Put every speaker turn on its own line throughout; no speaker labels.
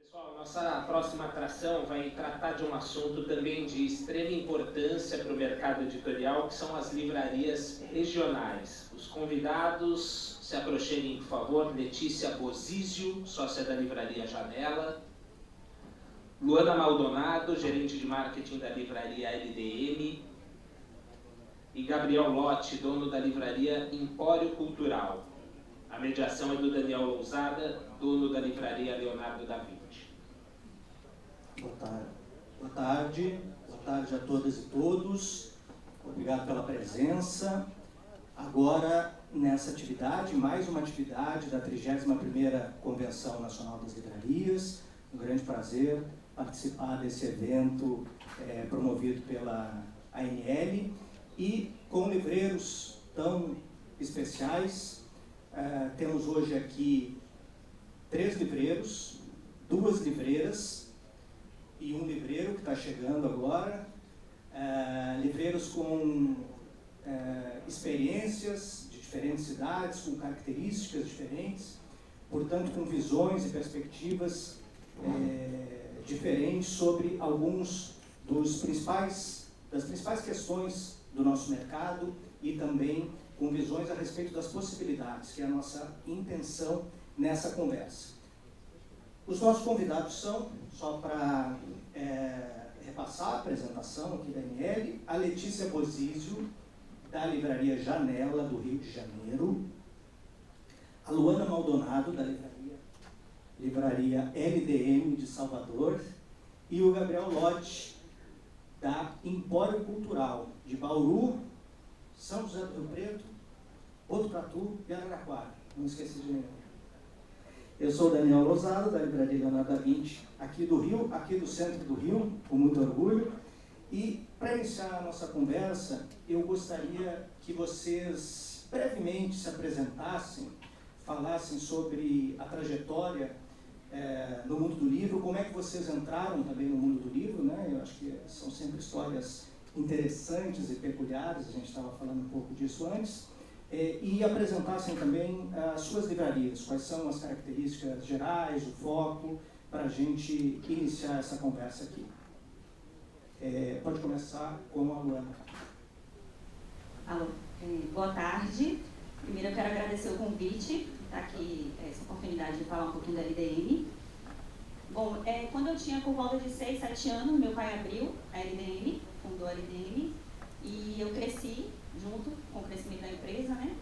Pessoal, nossa próxima atração vai tratar de um assunto também de extrema importância para o mercado editorial, que são as livrarias regionais. Os convidados se aproximem, por favor. Letícia Bozizio, sócia da Livraria Janela. Luana Maldonado, gerente de marketing da Livraria LDM. E Gabriel Lotti, dono da Livraria Empório Cultural. A mediação é do Daniel Lousada, dono da Livraria Leonardo da Vinci.
Boa tarde. Boa tarde a todas e todos. Obrigado pela presença. Agora, nessa atividade, mais uma atividade da 31ª Convenção Nacional das Livrarias. Um grande prazer participar desse evento promovido pela ANL e com livreiros tão especiais. Temos hoje aqui 3 livreiros, 2 livreiras e um livreiro que está chegando agora. Livreiros com experiências de diferentes cidades, com características diferentes, portanto com visões e perspectivas diferentes sobre alguns das principais questões do nosso mercado e também com visões a respeito das possibilidades, que é a nossa intenção nessa conversa. Os nossos convidados são, só para repassar a apresentação aqui da ANL, a Letícia Bozizio, da Livraria Janela, do Rio de Janeiro, a Luana Maldonado, da Livraria LDM de Salvador, e o Gabriel Lotti, da Empório Cultural, de Bauru, São José do Rio Preto, Botucatu e Araraquara. Não esqueci de nenhum. Eu sou Daniel Lousada, da Livraria Leonardo da Vinci, aqui do Rio, aqui do centro do Rio, com muito orgulho. E, para iniciar a nossa conversa, eu gostaria que vocês brevemente se apresentassem, falassem sobre a trajetória no mundo do livro, como é que vocês entraram também no mundo do livro, né? Eu acho que são sempre histórias interessantes e peculiares, a gente estava falando um pouco disso antes, e apresentassem também as suas livrarias, quais são as características gerais, o foco, para a gente iniciar essa conversa aqui. Pode começar com a Luana.
Alô, boa tarde. Primeiro eu quero agradecer o convite, estar aqui, essa oportunidade de falar um pouquinho da LDM. Bom, quando eu tinha por volta de 6, 7 anos, meu pai abriu a LDM, fundou a LDM, e eu cresci junto com o crescimento da empresa, né?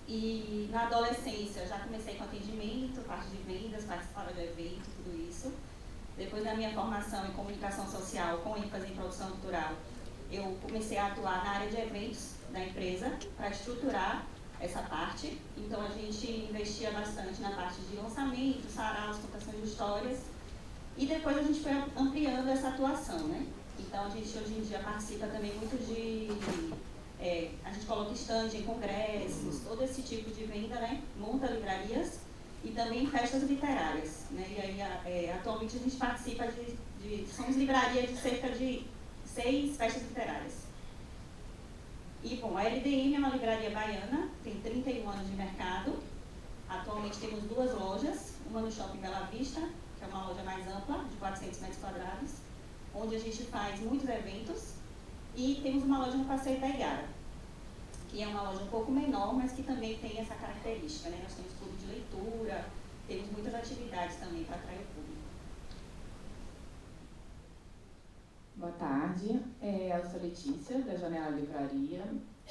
E na adolescência eu já comecei com atendimento, parte de vendas, participava do evento, tudo isso. Depois da minha formação em comunicação social, com ênfase em produção cultural, eu comecei a atuar na área de eventos da empresa para estruturar essa parte. Então a gente investia bastante na parte de lançamento, saraus, contação de histórias, e depois a gente foi ampliando essa atuação, né? Então a gente hoje em dia participa também muito a gente coloca stand em congressos, todo esse tipo de venda, né? Monta livrarias e também festas literárias, né? E aí atualmente a gente participa somos livraria de cerca de 6 festas literárias. E, bom, a LDM é uma livraria baiana, tem 31 anos de mercado. Atualmente temos 2 lojas, uma no Shopping Bela Vista, que é uma loja mais ampla, de 400 metros quadrados, onde a gente faz muitos eventos, e temos uma loja no Passeio da Igara, que é uma loja um pouco menor, mas que também tem essa característica, né? Nós temos clube de leitura, temos muitas atividades também para atrair o público.
Boa tarde, eu sou Letícia, da Janela Livraria.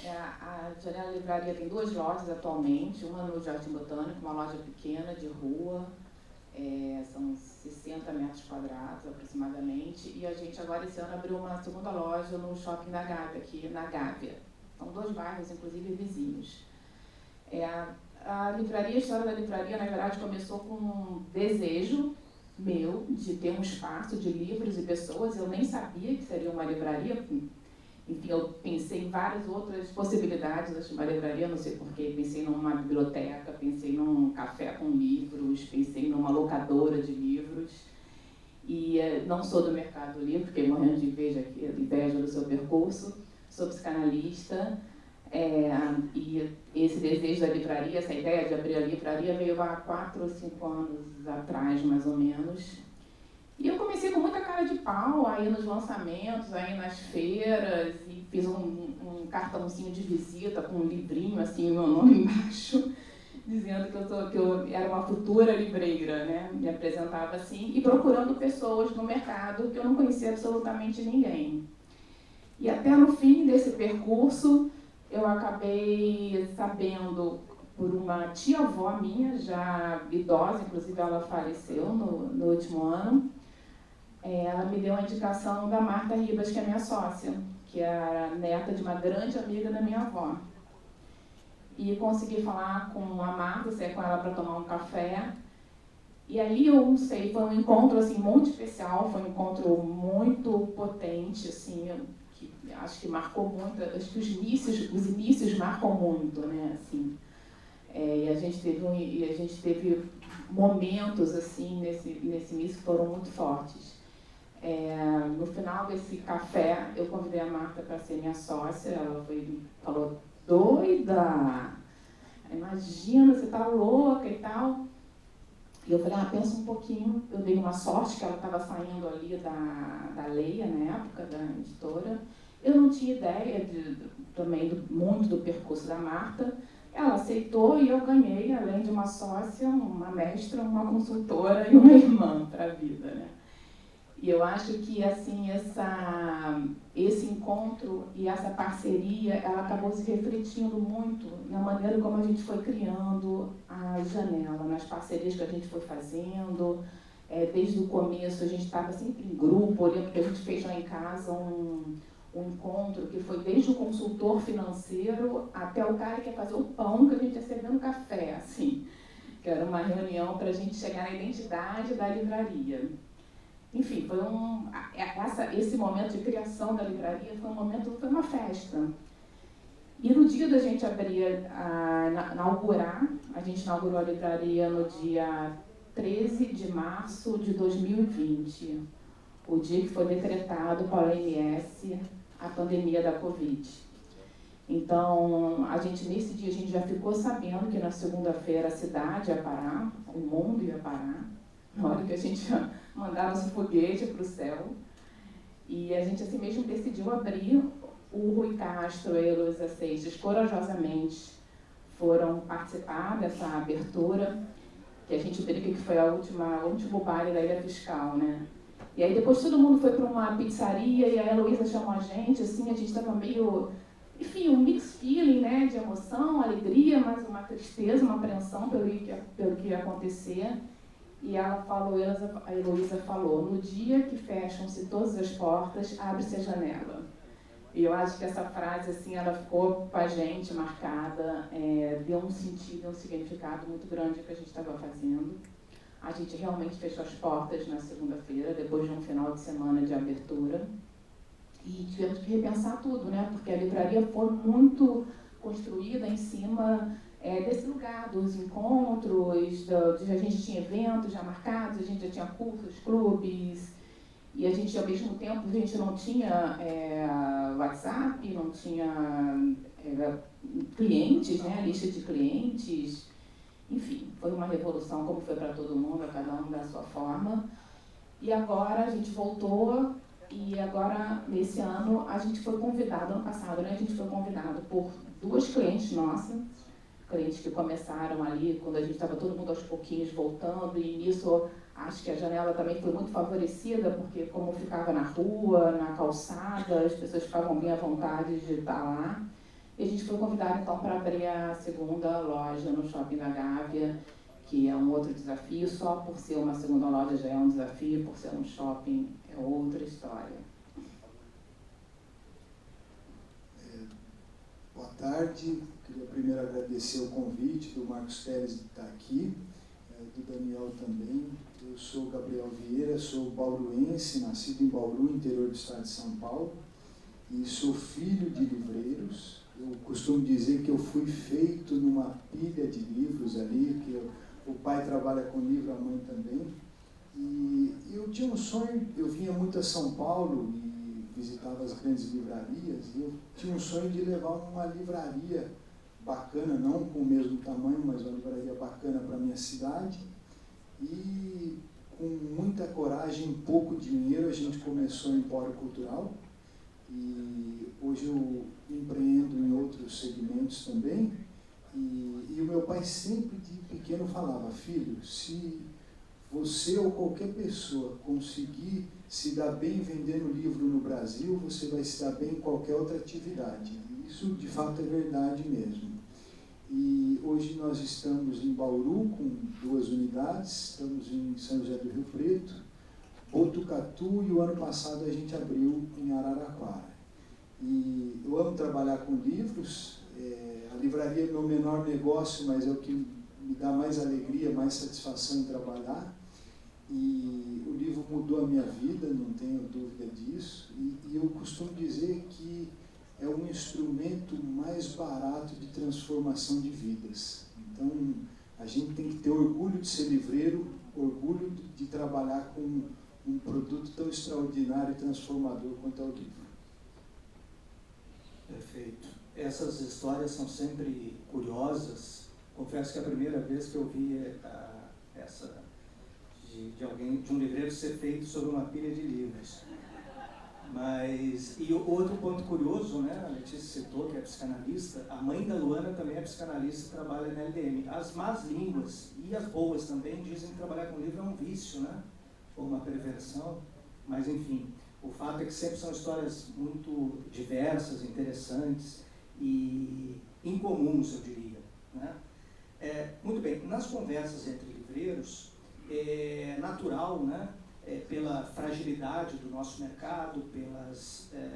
A Janela Livraria tem 2 lojas atualmente, uma no Jardim Botânico, uma loja pequena de rua, são 60 metros quadrados aproximadamente, e a gente agora esse ano abriu uma segunda loja no Shopping da Gávea, aqui na Gávea. São 2 bairros, inclusive vizinhos. A história da livraria, na verdade, começou com um desejo meu de ter um espaço de livros e pessoas. Eu nem sabia que seria uma livraria, enfim, eu pensei em várias outras possibilidades de uma livraria, não sei porquê, pensei numa biblioteca, pensei num café com livros, pensei numa locadora de livros, e não sou do mercado do livro, fiquei morrendo de inveja do seu percurso, sou psicanalista, e esse desejo da livraria, essa ideia de abrir a livraria veio há 4 ou 5 anos atrás, mais ou menos, E eu comecei com muita cara de pau, aí nos lançamentos, aí nas feiras, e fiz um cartãozinho de visita com um livrinho, assim, meu nome embaixo, dizendo que eu era uma futura livreira, né? Me apresentava assim, e procurando pessoas no mercado que eu não conhecia absolutamente ninguém. E até no fim desse percurso, eu acabei sabendo por uma tia-avó minha, já idosa, inclusive ela faleceu no último ano. Ela me deu a indicação da Marta Ribas, que é minha sócia, que era neta de uma grande amiga da minha avó. E consegui falar com a Marta, saí com ela para tomar um café. E ali eu não sei, foi um encontro assim, muito especial, foi um encontro muito potente, assim, que acho que marcou muito, acho que os inícios marcam muito, né, assim. E a gente teve momentos assim nesse início que foram muito fortes. No final desse café, eu convidei a Marta para ser minha sócia. Ela falou, doida, imagina, você tá louca e tal. E eu falei, pensa um pouquinho. Eu dei uma sorte que ela estava saindo ali da Leia, na época, da editora. Eu não tinha ideia muito do percurso da Marta. Ela aceitou e eu ganhei, além de uma sócia, uma mestra, uma consultora e uma irmã para a vida, né? E eu acho que assim, esse encontro e essa parceria, ela acabou se refletindo muito na maneira como a gente foi criando a Janela, nas parcerias que a gente foi fazendo. Desde o começo, a gente estava sempre em grupo. Eu lembro que a gente fez lá em casa um encontro que foi desde o consultor financeiro até o cara que ia fazer o pão que a gente ia servir no café, assim, que era uma reunião para a gente chegar na identidade da livraria. Enfim, esse momento de criação da livraria foi uma festa. E no dia da gente inaugurar, a gente inaugurou a livraria no dia 13 de março de 2020, o dia que foi decretado pela OMS a pandemia da Covid. Então, nesse dia a gente já ficou sabendo que na segunda-feira a cidade ia parar, o mundo ia parar, na hora que a gente ia mandar nosso foguete para o céu. E a gente assim mesmo decidiu abrir. O Rui Castro e a Heloísa Seixas corajosamente foram participar dessa abertura, que a gente brinca que foi o último baile da Ilha Fiscal, né? E aí depois todo mundo foi para uma pizzaria e a Heloísa chamou a gente, assim, a gente estava meio, enfim, um mixed feeling, né, de emoção, alegria, mas uma tristeza, uma apreensão pelo que ia acontecer. E a Heloísa falou, no dia que fecham-se todas as portas, abre-se a janela. E eu acho que essa frase, assim, ela ficou com a gente marcada, deu um sentido, um significado muito grande ao que a gente estava fazendo. A gente realmente fechou as portas na segunda-feira, depois de um final de semana de abertura. E tivemos que repensar tudo, né? Porque a livraria foi muito construída em cima desse lugar, dos encontros, a gente tinha eventos já marcados, a gente já tinha cursos, clubes, e a gente, ao mesmo tempo, a gente não tinha WhatsApp, não tinha clientes, né? Lista de clientes. Enfim, foi uma revolução, como foi para todo mundo, cada um da sua forma. E agora a gente voltou, e agora, nesse ano, a gente foi convidado, ano passado, né, a gente foi convidado por duas clientes nossas, clientes que começaram ali, quando a gente estava todo mundo aos pouquinhos voltando, e nisso acho que a janela também foi muito favorecida, porque como ficava na rua, na calçada, as pessoas ficavam bem à vontade de estar lá. E a gente foi convidado, então, para abrir a segunda loja no Shopping da Gávea, que é um outro desafio. Só por ser uma segunda loja já é um desafio, por ser um shopping é outra história.
Boa tarde. Queria primeiro agradecer o convite do Marcos Teles de estar aqui, do Daniel também. Eu sou Gabriel Vieira, sou bauruense, nascido em Bauru, interior do estado de São Paulo, e sou filho de livreiros. Eu costumo dizer que eu fui feito numa pilha de livros ali, que o pai trabalha com livro, a mãe também. E eu tinha um sonho, eu vinha muito a São Paulo e visitava as grandes livrarias, e eu tinha um sonho de levar uma livraria bacana, não com o mesmo tamanho, mas uma livraria bacana para a minha cidade. E com com muita coragem, pouco dinheiro, a gente começou o Empório Cultural e hoje eu empreendo em outros segmentos também. E o meu pai sempre de pequeno falava: filho, se você ou qualquer pessoa conseguir se dar bem vendendo livro no Brasil, você vai se dar bem em qualquer outra atividade. E isso de fato é verdade mesmo. E hoje nós estamos em Bauru com 2 unidades, estamos em São José do Rio Preto, Botucatu, e o ano passado a gente abriu em Araraquara. E eu amo trabalhar com livros, a livraria é meu menor negócio, mas é o que me dá mais alegria, mais satisfação em trabalhar. E o livro mudou a minha vida, não tenho dúvida disso, e eu costumo dizer que é um instrumento mais barato de transformação de vidas. Então, a gente tem que ter orgulho de ser livreiro, orgulho de trabalhar com um produto tão extraordinário e transformador quanto é o livro.
Perfeito. Essas histórias são sempre curiosas. Confesso que é a primeira vez que eu vi essa de um livreiro ser feito sobre uma pilha de livros. Mas, e o outro ponto curioso, né, a Letícia citou, que é psicanalista, a mãe da Luana também é psicanalista e trabalha na LDM. As más línguas e as boas também dizem que trabalhar com livro é um vício, né, ou uma perversão, mas enfim, o fato é que sempre são histórias muito diversas, interessantes e incomuns, eu diria, né. Muito bem, nas conversas entre livreiros, é natural, né, pela fragilidade do nosso mercado,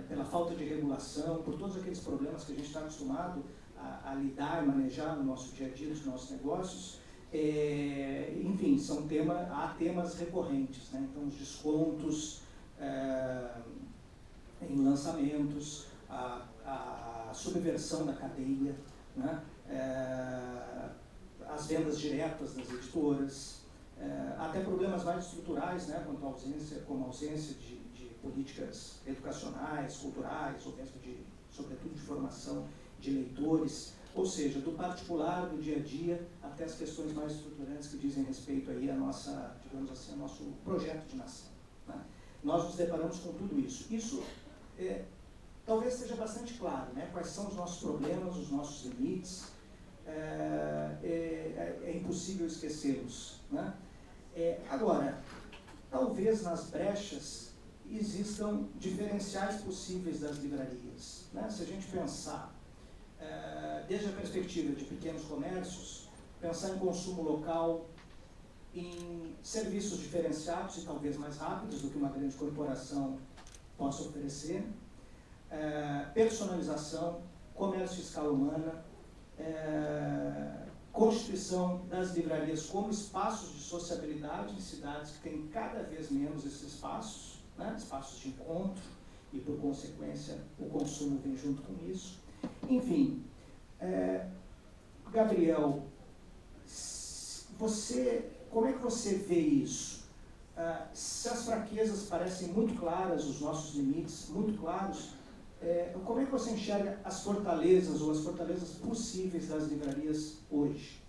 pela falta de regulação, por todos aqueles problemas que a gente está acostumado a lidar e manejar no nosso dia a dia, dos nossos negócios, enfim, há temas recorrentes, né? Então, os descontos em lançamentos, a subversão da cadeia, né? As vendas diretas das editoras, até problemas mais estruturais, né, quanto à ausência, como a ausência de políticas educacionais, culturais, ou mesmo sobretudo de formação de leitores, ou seja, do particular, do dia a dia, até as questões mais estruturantes que dizem respeito aí à nossa, digamos assim, ao nosso projeto de nação, né? Nós nos deparamos com tudo isso. Isso talvez seja bastante claro, né, quais são os nossos problemas, os nossos limites, é impossível esquecê-los, né? Agora, talvez nas brechas existam diferenciais possíveis das livrarias, né? Se a gente pensar, desde a perspectiva de pequenos comércios, pensar em consumo local, em serviços diferenciados e talvez mais rápidos do que uma grande corporação possa oferecer, personalização, comércio em escala humana, constituição das livrarias como espaços de sociabilidade em cidades que têm cada vez menos esses espaços, né? Espaços de encontro, e por consequência o consumo vem junto com isso. Enfim, Gabriel, como é que você vê isso? Se as fraquezas parecem muito claras, os nossos limites muito claros, como é que você enxerga as fortalezas ou as fortalezas possíveis das livrarias hoje?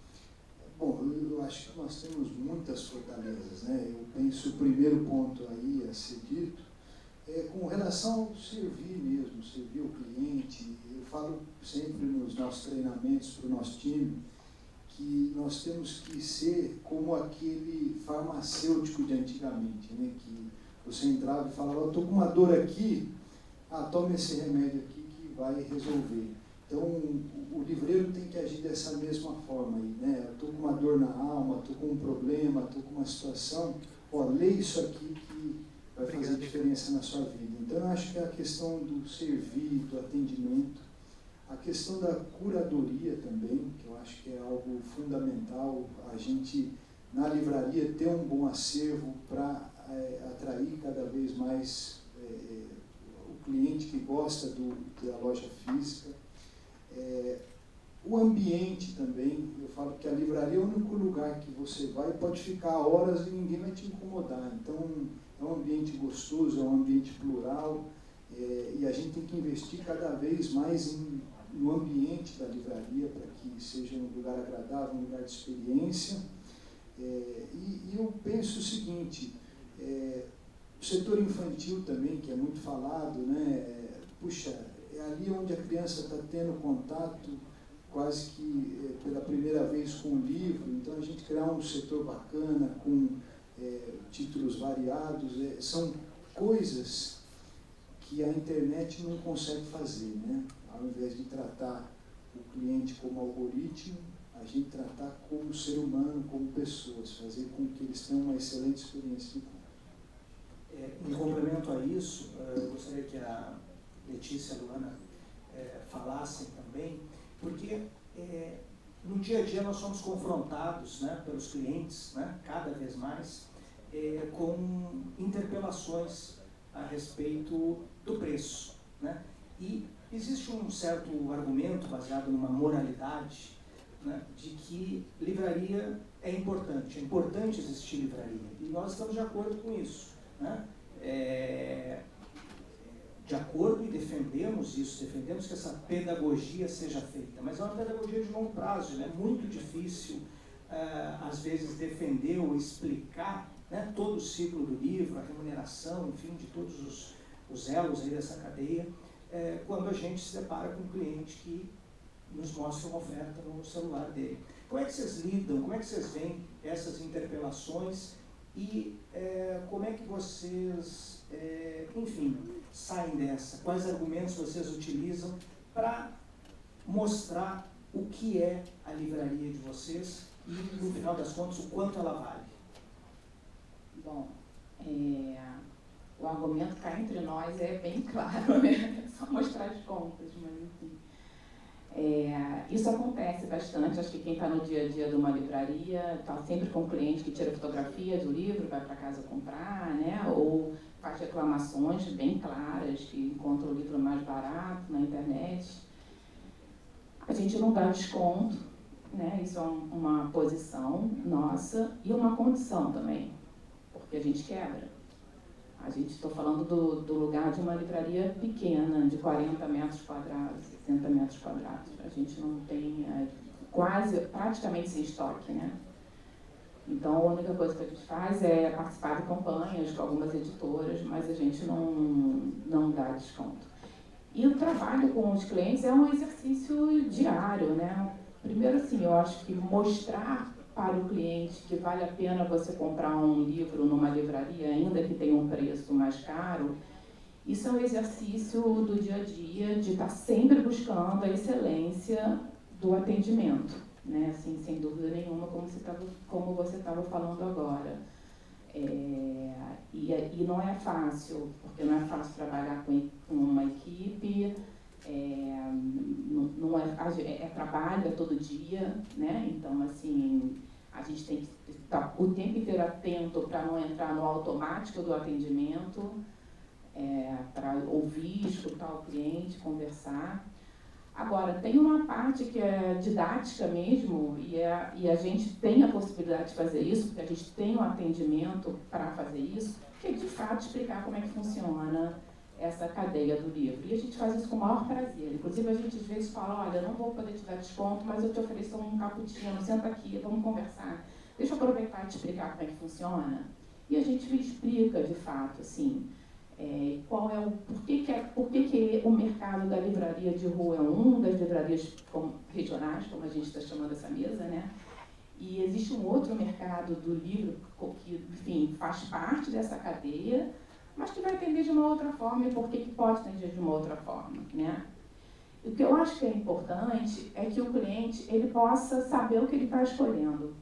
Bom, eu acho que nós temos muitas fortalezas, né? Eu penso o primeiro ponto aí a ser dito com relação ao servir mesmo, servir o cliente. Eu falo sempre nos nossos treinamentos para o nosso time que nós temos que ser como aquele farmacêutico de antigamente, né? Que você entrava e falava: eu estou com uma dor aqui, tome esse remédio aqui que vai resolver. Então, o livreiro tem que agir dessa mesma forma aí, né? Eu estou com uma dor na alma, estou com um problema, estou com uma situação, lê isso aqui que vai fazer diferença na sua vida. Então, eu acho que a questão do servir, do atendimento, a questão da curadoria também, que eu acho que é algo fundamental, a gente, na livraria, ter um bom acervo para atrair cada vez mais o cliente que gosta da loja física. O ambiente também, eu falo que a livraria é o único lugar que você vai e pode ficar horas e ninguém vai te incomodar. Então, é um ambiente gostoso, é um ambiente plural, e a gente tem que investir cada vez mais no ambiente da livraria para que seja um lugar agradável, um lugar de experiência. E eu penso o seguinte, o setor infantil também, que é muito falado, né? Puxa, é ali onde a criança está tendo contato quase que pela primeira vez com o livro, então a gente criar um setor bacana, com títulos variados, são coisas que a internet não consegue fazer, né? Ao invés de tratar o cliente como algoritmo, a gente tratar como ser humano, como pessoas, fazer com que eles tenham uma excelente experiência de compra.
Em complemento a isso, eu gostaria que a Letícia e a Luana falassem também, porque no dia a dia nós somos confrontados, né, pelos clientes, né, cada vez mais, com interpelações a respeito do preço, né? E existe um certo argumento baseado numa moralidade, né, de que livraria é importante existir livraria, e nós estamos de acordo com isso, né? De acordo, e defendemos isso, defendemos que essa pedagogia seja feita, mas é uma pedagogia de longo prazo, né? É muito difícil, às vezes, defender ou explicar, né, todo o ciclo do livro, a remuneração, enfim, de todos os elos aí dessa cadeia, quando a gente se depara com um cliente que nos mostra uma oferta no celular dele. Como é que vocês lidam, como é que vocês veem essas interpelações e como é que vocês, enfim, saem dessa? Quais argumentos vocês utilizam para mostrar o que é a livraria de vocês e, no final das contas, o quanto ela vale?
Bom, o argumento cá entre nós é bem claro, né? É só mostrar as contas, mas enfim. Isso acontece bastante, acho que quem está no dia a dia de uma livraria está sempre com um cliente que tira fotografia do livro, vai para casa comprar, né? Ou faz reclamações bem claras, que encontra o livro mais barato na internet. A gente não dá desconto, né? Isso é uma posição nossa e uma condição também, porque a gente quebra. A gente, estou falando do lugar de uma livraria pequena, de 40 metros quadrados, 60 metros quadrados. A gente não tem praticamente sem estoque, né? Então, a única coisa que a gente faz é participar de campanhas com algumas editoras, mas a gente não dá desconto. E o trabalho com os clientes é um exercício diário, né? Primeiro, assim, eu acho que mostrar para o cliente que vale a pena você comprar um livro numa livraria, ainda que tenha um preço mais caro, isso é um exercício do dia a dia, de estar sempre buscando a excelência do atendimento, né? Assim, sem dúvida nenhuma, como você estava falando agora. E não é fácil, porque não é fácil trabalhar com uma equipe, é trabalho, é todo dia, né? Então, assim, a gente tem que estar o tempo inteiro atento para não entrar no automático do atendimento, para ouvir, escutar o cliente, conversar. Agora, tem uma parte que é didática mesmo, e a gente tem a possibilidade de fazer isso, porque a gente tem um atendimento para fazer isso, que é de fato explicar como é que funciona essa cadeia do livro. E a gente faz isso com o maior prazer. Inclusive, a gente às vezes fala, olha, não vou poder te dar desconto, mas eu te ofereço um cappuccino, senta aqui, vamos conversar. Deixa eu aproveitar e te explicar como é que funciona. E a gente explica, de fato, assim, por que o mercado da livraria de rua é das livrarias regionais, como a gente está chamando essa mesa, né? E existe um outro mercado do livro que, enfim, faz parte dessa cadeia, mas que vai atender de uma outra forma e por que pode atender de uma outra forma, né? O que eu acho que é importante é que o cliente ele possa saber o que ele está escolhendo.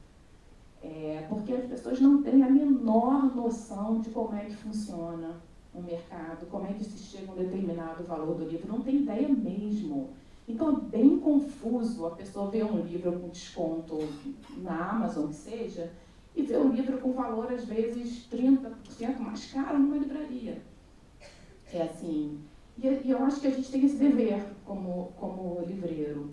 Porque as pessoas não têm a menor noção de como é que funciona o mercado, como é que se chega a um determinado valor do livro, não tem ideia mesmo. Então é bem confuso a pessoa ver um livro com desconto na Amazon, que seja, e ver um livro com valor, às vezes, 30% mais caro numa livraria. É assim, e eu acho que a gente tem esse dever como livreiro.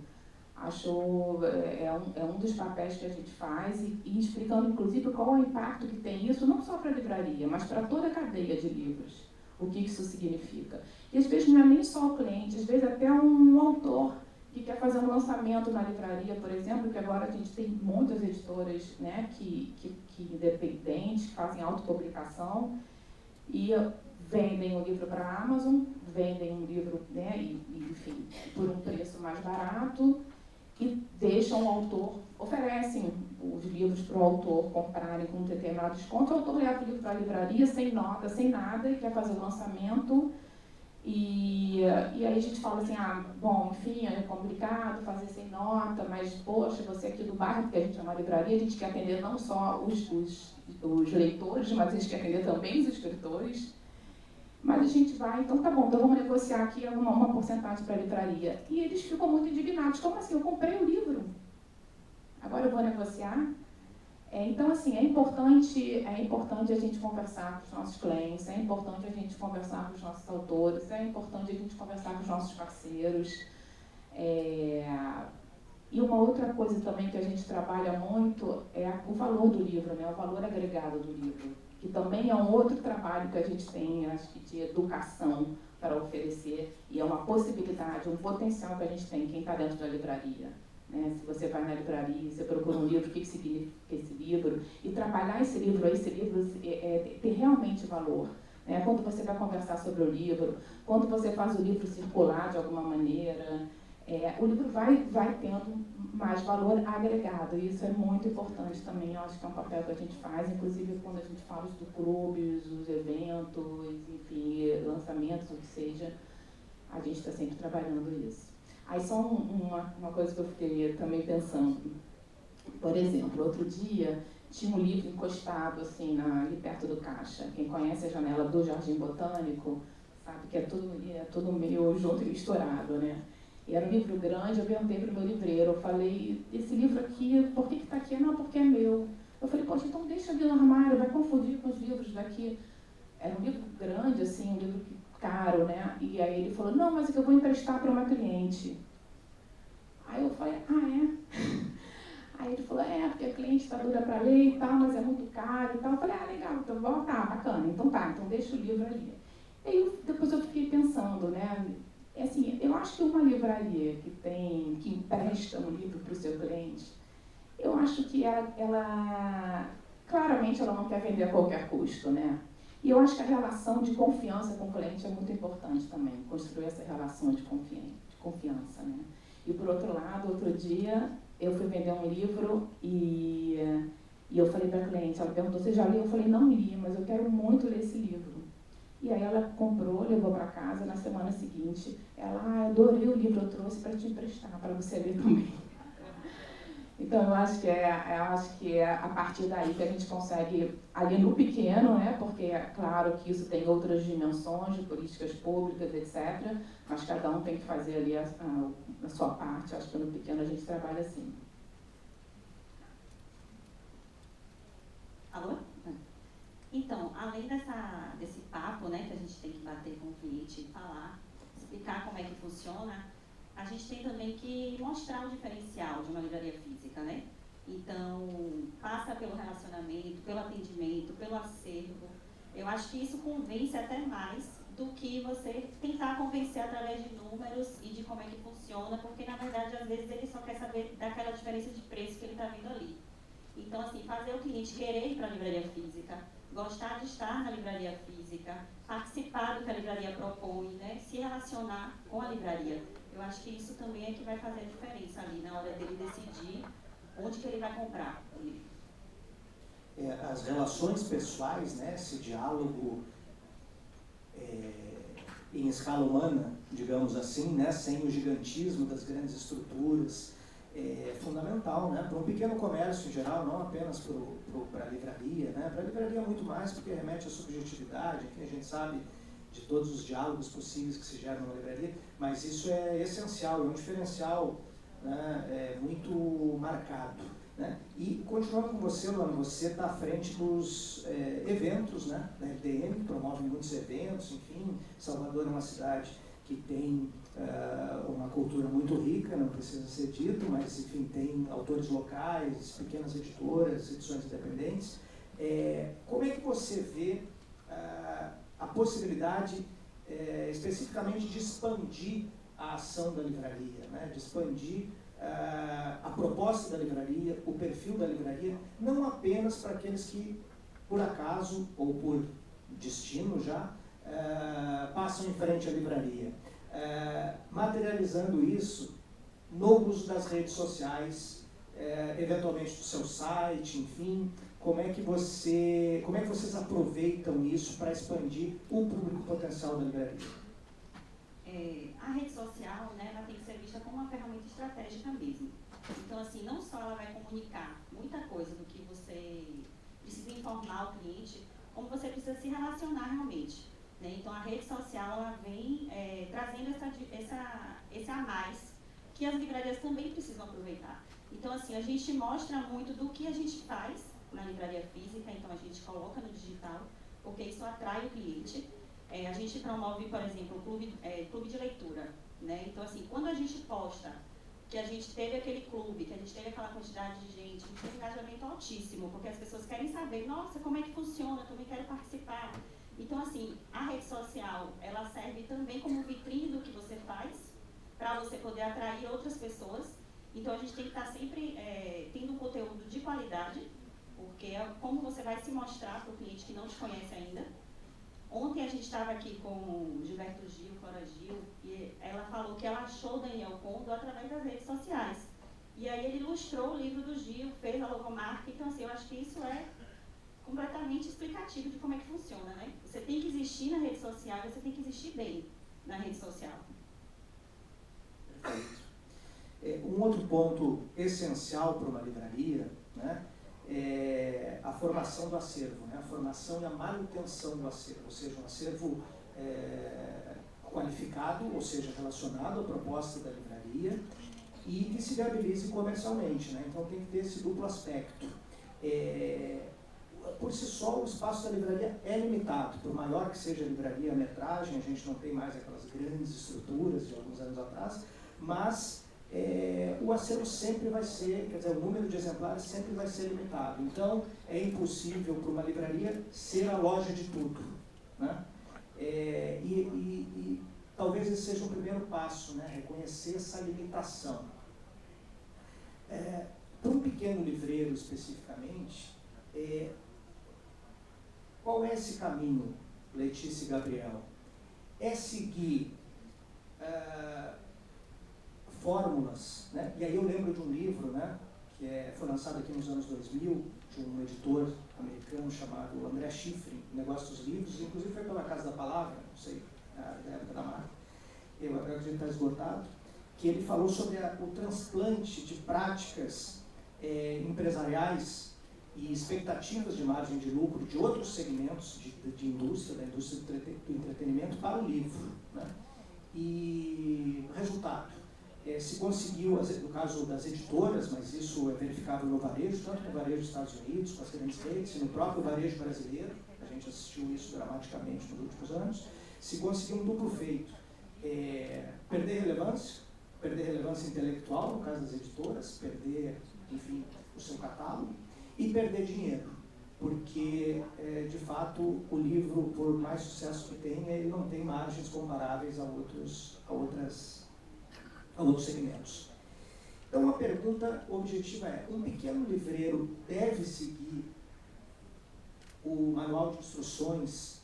Acho é um dos papéis que a gente faz e explicando, inclusive, qual é o impacto que tem isso, não só para a livraria, mas para toda a cadeia de livros, o que isso significa. E às vezes não é nem só o cliente, às vezes até um autor que quer fazer um lançamento na livraria, por exemplo, que agora a gente tem muitas editoras, né, que independentes, que fazem autopublicação e vendem o livro para a Amazon, vendem um livro, né, enfim, por um preço mais barato e deixam o autor, oferecem os livros para o autor comprarem com um determinado desconto. O autor leva o livro para a livraria sem nota, sem nada, e quer fazer o lançamento. E aí a gente fala assim, bom, enfim, é complicado fazer sem nota, mas, poxa, você aqui do bairro, porque a gente é uma livraria, a gente quer atender não só os leitores, mas a gente quer atender também os escritores. Mas a gente vai, então tá bom, então vamos negociar aqui uma porcentagem para a livraria. E eles ficam muito indignados. Como assim? Eu comprei o livro, agora eu vou negociar? Então, assim, é importante a gente conversar com os nossos clientes, é importante a gente conversar com os nossos autores, é importante a gente conversar com os nossos parceiros. E uma outra coisa também que a gente trabalha muito é o valor do livro, né? O valor agregado do livro, que também é um outro trabalho que a gente tem, acho que de educação para oferecer, e é uma possibilidade, um potencial que a gente tem, quem está dentro da livraria. Né? Se você vai na livraria, você procura um livro, o que significa esse livro, e trabalhar esse livro ter realmente valor. Né? Quando você vai conversar sobre o livro, quando você faz o livro circular de alguma maneira, o livro vai tendo mais valor agregado, e isso é muito importante também. Eu acho que é um papel que a gente faz, inclusive quando a gente fala dos clubes, os eventos, enfim, lançamentos, o que seja, a gente está sempre trabalhando isso. Aí só uma coisa que eu fiquei também pensando. Por exemplo, outro dia tinha um livro encostado assim, ali perto do caixa. Quem conhece a janela do Jardim Botânico sabe que é tudo meio junto e misturado, né? E era um livro grande. Eu perguntei para o meu livreiro, eu falei, esse livro aqui, por que está aqui? Não, porque é meu. Eu falei, poxa, então deixa ali no armário, vai confundir com os livros daqui. Era um livro grande, assim, um livro caro, né? E aí ele falou, não, mas é que eu vou emprestar para uma cliente. Aí eu falei, é? Aí ele falou, porque a cliente está dura para ler e tal, mas é muito caro e tal. Eu falei, legal, então tá, bacana, então deixa o livro ali. E aí depois eu fiquei pensando, né? Assim, eu acho que uma livraria que empresta um livro para o seu cliente, eu acho que ela claramente ela não quer vender a qualquer custo, né? E eu acho que a relação de confiança com o cliente é muito importante também, construir essa relação de confiança, né? E por outro lado, outro dia, eu fui vender um livro e eu falei para a cliente, ela perguntou, você já leu? Eu falei, não li, mas eu quero muito ler esse livro. E aí ela comprou, levou para casa, na semana seguinte, ela, adorei o livro, eu trouxe para te emprestar, para você ler também. Então, eu acho que é a partir daí que a gente consegue, ali no pequeno, né, porque é claro que isso tem outras dimensões de políticas públicas, etc., mas cada um tem que fazer ali a sua parte. Acho que no pequeno a gente trabalha assim.
Alô? Então, além desse papo, né, que a gente tem que bater com o cliente e falar, explicar como é que funciona, a gente tem também que mostrar o diferencial de uma livraria física, né? Então, passa pelo relacionamento, pelo atendimento, pelo acervo. Eu acho que isso convence até mais do que você tentar convencer através de números e de como é que funciona, porque, na verdade, às vezes ele só quer saber daquela diferença de preço que ele está vendo ali. Então, assim, fazer o cliente querer ir para a livraria física, gostar de estar na livraria física, participar do que a livraria propõe, né? Se relacionar com a livraria. Eu acho que isso também é que vai fazer a diferença ali na hora dele decidir onde que ele vai comprar o livro.
As relações pessoais, né, esse diálogo em escala humana, digamos assim, né, sem o gigantismo das grandes estruturas, é fundamental, né, para um pequeno comércio em geral, não apenas para a livraria, né, para a livraria muito mais, porque remete à subjetividade, que a gente sabe de todos os diálogos possíveis que se geram numa livraria, mas isso é essencial, é um diferencial, né, muito marcado. Né? E continuando com você, Luana, você está à frente dos eventos, né, da LDM, que promove muitos eventos, enfim, Salvador é uma cidade que tem uma cultura muito rica, não precisa ser dito, mas enfim, tem autores locais, pequenas editoras, edições independentes. Como é que você vê a possibilidade especificamente de expandir a ação da livraria, né? De expandir a proposta da livraria, o perfil da livraria, não apenas para aqueles que, por acaso ou por destino já, passam em frente à livraria, materializando isso no uso das redes sociais, eventualmente do seu site, enfim, como é que vocês aproveitam isso para expandir o público potencial da livraria?
A rede social, né, ela tem que ser vista como uma ferramenta estratégica mesmo. Então, assim, não só ela vai comunicar muita coisa do que você precisa informar o cliente, como você precisa se relacionar realmente, né? Então, a rede social, ela vem trazendo esse a mais que as livrarias também precisam aproveitar. Então, assim, a gente mostra muito do que a gente faz na livraria física, então a gente coloca no digital, porque isso atrai o cliente. A gente promove, por exemplo, o clube de leitura, né? Então, assim, quando a gente posta que a gente teve aquele clube, que a gente teve aquela quantidade de gente, a gente tem um engajamento altíssimo, porque as pessoas querem saber, nossa, como é que funciona, eu também quero participar. Então, assim, a rede social, ela serve também como vitrine do que você faz, para você poder atrair outras pessoas. Então, a gente tem que estar sempre tendo um conteúdo de qualidade, porque é como você vai se mostrar para o cliente que não te conhece ainda. Ontem a gente estava aqui com o Gilberto Gil, Flora Gil, e ela falou que ela achou o Daniel Condo através das redes sociais. E aí ele ilustrou o livro do Gil, fez a logomarca. Então, assim, eu acho que isso é completamente explicativo de como é que funciona, né? Você tem que existir na rede social, você tem que existir bem na rede social.
Perfeito. Um outro ponto essencial para uma livraria, né, é a formação do acervo, né, a formação e a manutenção do acervo, ou seja, um acervo qualificado, ou seja, relacionado à proposta da livraria e que se viabilize comercialmente, né? Então tem que ter esse duplo aspecto. Por si só, o espaço da livraria é limitado, por maior que seja a livraria, a metragem, a gente não tem mais aquelas grandes estruturas de alguns anos atrás, mas o acervo sempre vai ser, quer dizer, o número de exemplares sempre vai ser limitado. Então, é impossível para uma livraria ser a loja de tudo, né? E talvez esse seja o primeiro passo, né? Reconhecer essa limitação. Para um pequeno livreiro, especificamente, qual é esse caminho, Letícia e Gabriel? É seguir fórmulas, né? E aí eu lembro de um livro, né, que foi lançado aqui nos anos 2000, de um editor americano chamado André Schifrin, Negócio dos Livros, inclusive foi pela Casa da Palavra, não sei, da época da marca, eu acredito que está esgotado, que ele falou sobre o transplante de práticas empresariais e expectativas de margem de lucro de outros segmentos de indústria, da indústria do entretenimento, para o livro, né? E resultado, se conseguiu, no caso das editoras, mas isso é verificável no varejo, tanto no varejo dos Estados Unidos, com as grandes redes, e no próprio varejo brasileiro, a gente assistiu isso dramaticamente nos últimos anos, se conseguiu um duplo feito: perder relevância intelectual, no caso das editoras, perder, enfim, o seu catálogo, e perder dinheiro, porque, de fato, o livro, por mais sucesso que tenha, ele não tem margens comparáveis a outros segmentos. Então, a pergunta objetiva é: um pequeno livreiro deve seguir o manual de instruções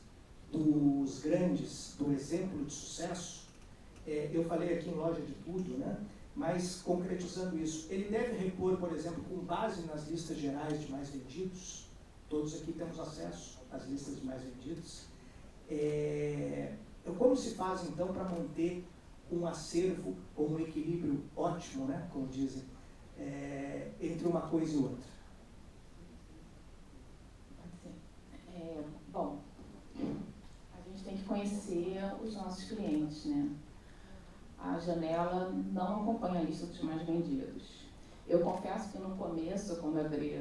dos grandes, do exemplo de sucesso? Eu falei aqui em loja de tudo, né? Mas, concretizando isso, ele deve repor, por exemplo, com base nas listas gerais de mais vendidos. Todos aqui temos acesso às listas de mais vendidos. Como se faz, então, para manter um acervo ou um equilíbrio ótimo, né, como dizem, entre uma coisa e outra?
Bom, a gente tem que conhecer os nossos clientes, né? A Janela não acompanha a lista dos mais vendidos. Eu confesso que no começo, quando abri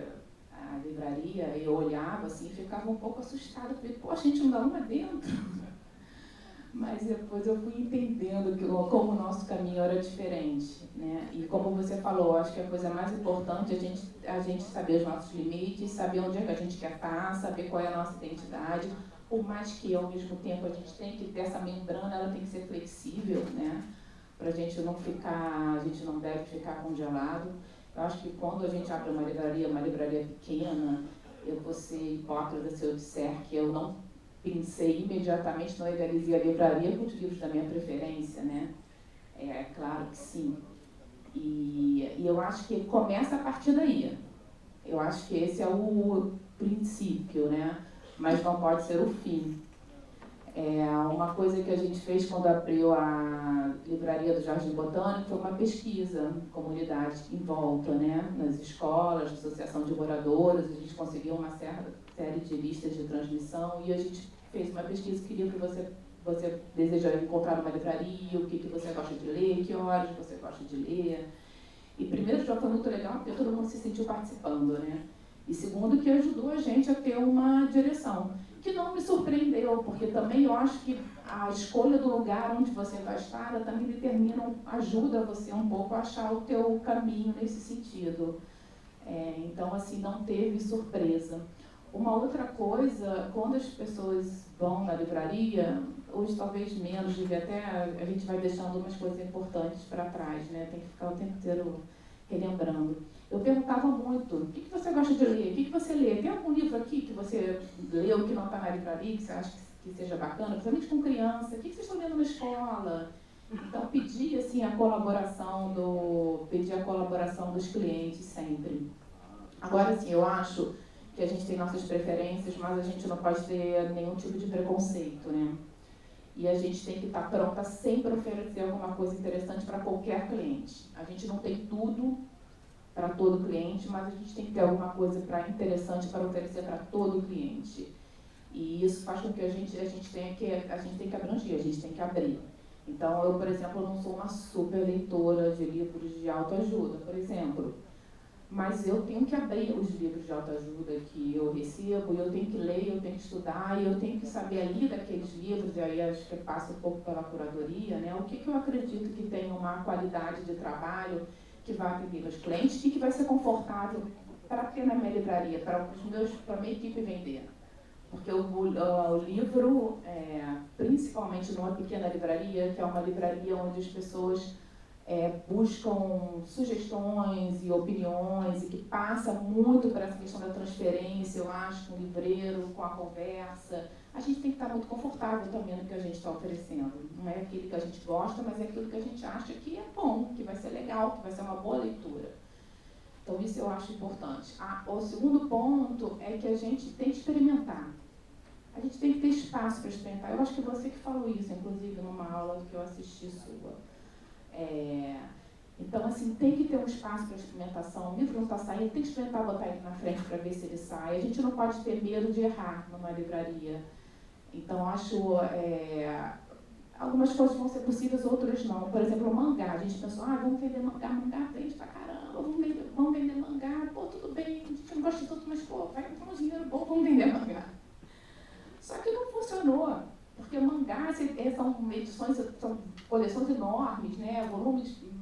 a livraria, eu olhava assim e ficava um pouco assustada. Falei, pô, a gente não dá uma dentro. Mas depois eu fui entendendo como o nosso caminho era diferente, né? E como você falou, acho que a coisa mais importante é a gente saber os nossos limites, saber onde é que a gente quer estar, saber qual é a nossa identidade. Por mais que, ao mesmo tempo, a gente tem que ter essa membrana, ela tem que ser flexível, né? para a gente não deve ficar congelado. Eu acho que quando a gente abre uma livraria pequena, eu vou ser hipócrita se eu disser que eu não pensei imediatamente, não idealizei a livraria com os livros da minha preferência, né? É claro que sim. E eu acho que começa a partir daí. Eu acho que esse é o princípio, né? Mas não pode ser o fim. Uma coisa que a gente fez quando abriu a livraria do Jardim Botânico foi uma pesquisa, comunidade em volta, né? Nas escolas, associação de moradores, a gente conseguiu uma série de listas de transmissão e a gente fez uma pesquisa, queria que você deseja encontrar uma livraria, o que você gosta de ler, que horas você gosta de ler. E primeiro já foi muito legal porque todo mundo se sentiu participando, né? E segundo que ajudou a gente a ter uma direção, que não me surpreendeu, porque também eu acho que a escolha do lugar onde você vai estar também ajuda você um pouco a achar o teu caminho nesse sentido. Então, assim, não teve surpresa. Uma outra coisa, quando as pessoas vão na livraria, hoje talvez menos, até a gente vai deixando umas coisas importantes para trás, né? Tem que ficar o tempo inteiro relembrando. Eu perguntava muito, o que você gosta de ler? O que você lê? Tem algum livro aqui que você leu que não está na livraria, que você acha que seja bacana? Principalmente com criança, o que vocês estão lendo na escola? Então, pedir assim, a colaboração dos clientes sempre. Agora, sim, eu acho que a gente tem nossas preferências, mas a gente não pode ter nenhum tipo de preconceito, né? E a gente tem que estar pronta sempre a oferecer alguma coisa interessante para qualquer cliente. A gente não tem tudo para todo cliente, mas a gente tem que ter alguma coisa interessante para oferecer para todo cliente. E isso faz com que a gente tenha que abranger, a gente tem que abrir. Então, eu, por exemplo, não sou uma super leitora de livros de autoajuda, por exemplo. Mas eu tenho que abrir os livros de autoajuda que eu recebo, eu tenho que ler, eu tenho que estudar, e eu tenho que saber ali daqueles livros, e aí acho que passa um pouco pela curadoria, né? O que eu acredito que tem uma qualidade de trabalho que vai atender meus clientes e que vai ser confortável para ter na minha livraria, para a minha equipe vender. Porque o livro, principalmente numa pequena livraria, que é uma livraria onde as pessoas buscam sugestões e opiniões e que passa muito por essa questão da transferência, eu acho, com o livreiro, com a conversa. A gente tem que estar muito confortável também no que a gente está oferecendo. Não é aquilo que a gente gosta, mas é aquilo que a gente acha que é bom, que vai ser legal, que vai ser uma boa leitura. Então, isso eu acho importante. O segundo ponto é que a gente tem que experimentar. A gente tem que ter espaço para experimentar. Eu acho que você que falou isso, inclusive, numa aula que eu assisti sua. Então, assim, tem que ter um espaço para experimentação. O livro não está saindo, tem que experimentar botar ele na frente para ver se ele sai. A gente não pode ter medo de errar numa livraria. Então, acho algumas coisas vão ser possíveis, outras não. Por exemplo, o mangá. A gente pensou, vamos vender mangá vende pra caramba, vamos vender mangá, pô, tudo bem, a gente não gosta de tudo, mas pô, vai comprar um dinheiro bom, vamos vender mangá. Só que não funcionou. Porque o mangá são edições, são coleções enormes, né?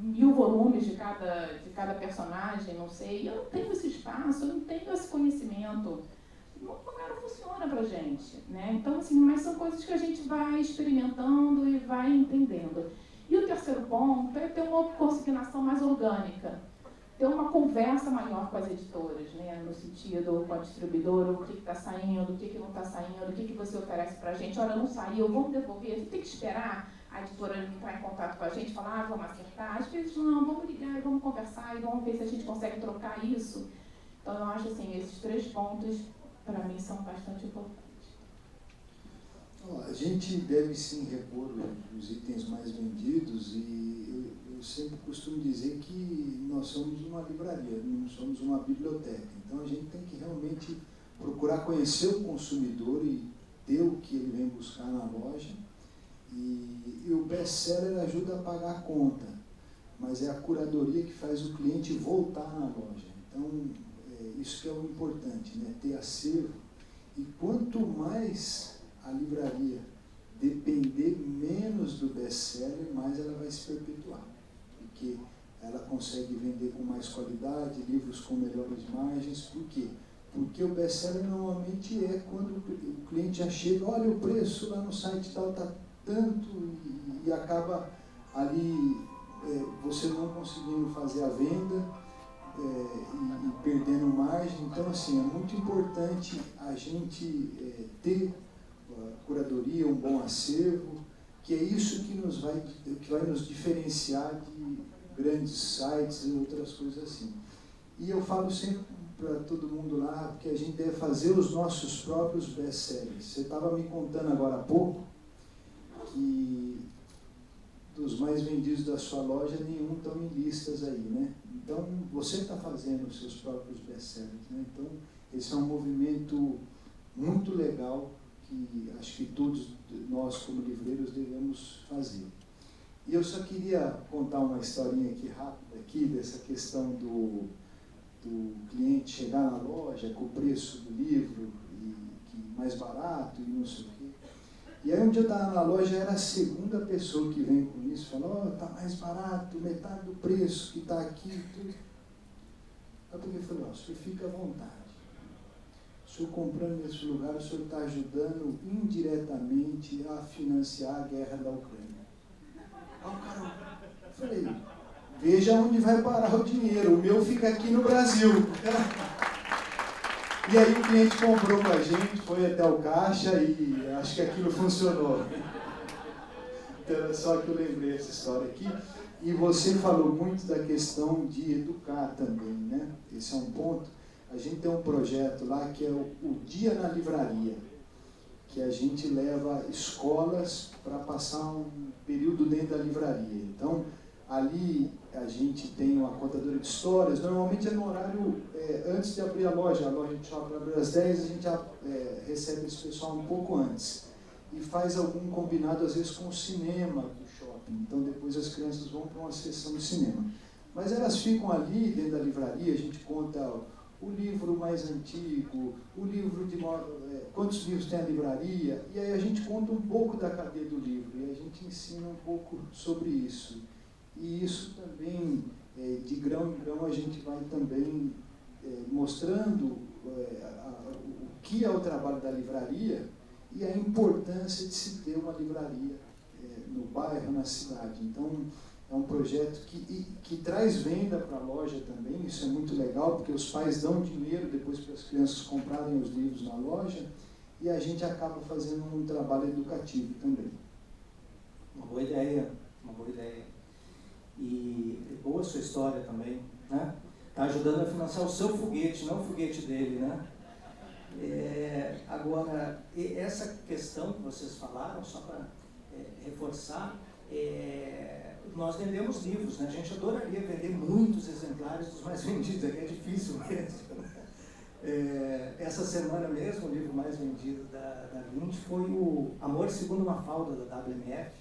1000 volumes de cada personagem, não sei. Eu não tenho esse espaço, eu não tenho esse conhecimento. O mangá não funciona pra gente, né? Então, assim, mas são coisas que a gente vai experimentando e vai entendendo. E o terceiro ponto é ter uma consignação mais orgânica. Ter uma conversa maior com as editoras, né? No sentido, com a distribuidora, o que está saindo, o que não está saindo, o que você oferece para a gente. Olha, não saiu, vamos devolver. A gente tem que esperar a editora entrar em contato com a gente, falar, vamos acertar. Às vezes não, vamos ligar e vamos conversar e vamos ver se a gente consegue trocar isso. Então, eu acho assim, esses 3 pontos, para mim, são bastante importantes.
A gente deve sim repor os itens mais vendidos e eu sempre costumo dizer que nós somos uma livraria, não somos uma biblioteca. Então a gente tem que realmente procurar conhecer o consumidor e ter o que ele vem buscar na loja. E o best-seller ajuda a pagar a conta, mas é a curadoria que faz o cliente voltar na loja. Então, isso que é o importante, né? Ter acervo. E quanto mais a livraria depender menos do best-seller, mais ela vai se perpetuar. Porque ela consegue vender com mais qualidade, livros com melhores margens. Por quê? Porque o best-seller normalmente é quando o cliente já chega, olha o preço lá no site tal, está tanto, e acaba ali você não conseguindo fazer a venda e perdendo margem. Então, assim, é muito importante a gente ter curadoria, um bom acervo, que é isso que vai nos diferenciar de grandes sites e outras coisas assim. E eu falo sempre para todo mundo lá, porque a gente deve fazer os nossos próprios best-sellers. Você estava me contando agora há pouco que dos mais vendidos da sua loja, nenhum estão em listas aí, né? Então, você está fazendo os seus próprios best-sellers, né? Então, esse é um movimento muito legal que acho que todos nós, como livreiros, devemos fazer. E eu só queria contar uma historinha aqui rápida, aqui, dessa questão do cliente chegar na loja com o preço do livro e mais barato e não sei o quê. E aí um dia eu estava na loja, era a segunda pessoa que vem com isso, falou, está mais barato, metade do preço que está aqui. Tudo. Eu peguei e falei, o senhor fica à vontade. O senhor comprando nesse lugar, o senhor está ajudando indiretamente a financiar a guerra da Ucrânia. Aí o cara, eu falei, veja onde vai parar o dinheiro, o meu fica aqui no Brasil. E aí o cliente comprou com a gente, foi até o caixa e acho que aquilo funcionou. Então era só que eu lembrei essa história aqui. E você falou muito da questão de educar também, né? Esse é um ponto. A gente tem um projeto lá que é o Dia na Livraria, que a gente leva escolas para passar um período dentro da livraria. Então, ali a gente tem uma contadora de histórias, normalmente é no horário antes de abrir a loja de shopping abre às 10, a gente já recebe esse pessoal um pouco antes. E faz algum combinado, às vezes, com o cinema do shopping. Então, depois as crianças vão para uma sessão de cinema. Mas elas ficam ali, dentro da livraria, a gente conta o livro mais antigo, o livro de quantos livros tem a livraria, e aí a gente conta um pouco da cadeia do livro, e a gente ensina um pouco sobre isso. E isso também, de grão em grão, a gente vai também mostrando o que é o trabalho da livraria e a importância de se ter uma livraria no bairro, na cidade. Então, é um projeto que traz venda para a loja também, isso é muito legal, porque os pais dão dinheiro depois para as crianças comprarem os livros na loja, e a gente acaba fazendo um trabalho educativo também.
Uma boa ideia, uma boa ideia. E boa a sua história também, né? Está ajudando a financiar o seu foguete, não o foguete dele, né? Agora, essa questão que vocês falaram, só para reforçar, nós vendemos livros, né? A gente adoraria vender muitos exemplares dos mais vendidos, é difícil mesmo. Essa semana mesmo, o livro mais vendido da 20 foi o Amor Segundo uma Falda, da WMF,